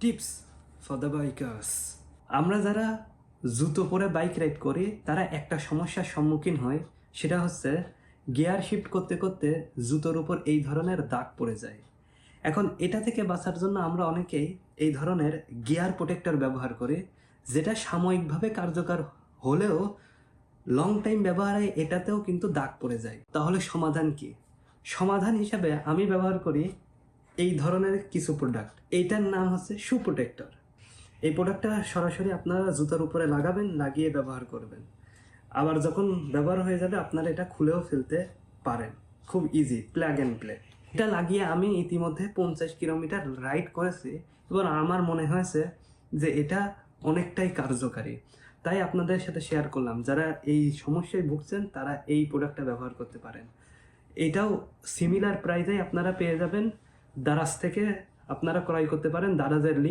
Tips for the bikers. আমরা যারা জুতো পরে বাইক রাইড করি তারা একটা সমস্যার সম্মুখীন হয়, সেটা হচ্ছে গিয়ার শিফট করতে করতে জুতোর উপর এই ধরনের দাগ পড়ে যায়। এখন এটা থেকে বাঁচার জন্য আমরা অনেকেই এই ধরনের গিয়ার প্রোটেক্টর ব্যবহার করি, যেটা সাময়িকভাবে কার্যকর হলেও লং টাইম ব্যবহারে এটাতেও কিন্তু দাগ পড়ে যায়। তাহলে সমাধান কি? সমাধান হিসাবে আমি ব্যবহার করি এই ধরনের কিছু প্রোডাক্ট। এইটার নাম হচ্ছে শু প্রোটেক্টর। এই প্রোডাক্টটা সরাসরি আপনারা জুতার উপরে লাগাবেন, লাগিয়ে ব্যবহার করবেন। আবার যখন ব্যবহার হয়ে যাবে আপনারা এটা খুলেও ফেলতে পারেন, খুব ইজি, প্লাগ অ্যান্ড প্লে। এটা লাগিয়ে আমি ইতিমধ্যে 50 কিলোমিটার রাইড করেছি এবং আমার মনে হয়েছে যে এটা অনেকটাই কার্যকারী। তাই আপনাদের সাথে শেয়ার করলাম, যারা এই সমস্যায় ভুগছেন তারা এই প্রোডাক্টটা ব্যবহার করতে পারেন। এটাও সিমিলার প্রাইসে আপনারা পেয়ে যাবেন দারাজ থেকে, আপনারা ক্রয় করতে পারেন। দারাজের লিঙ্ক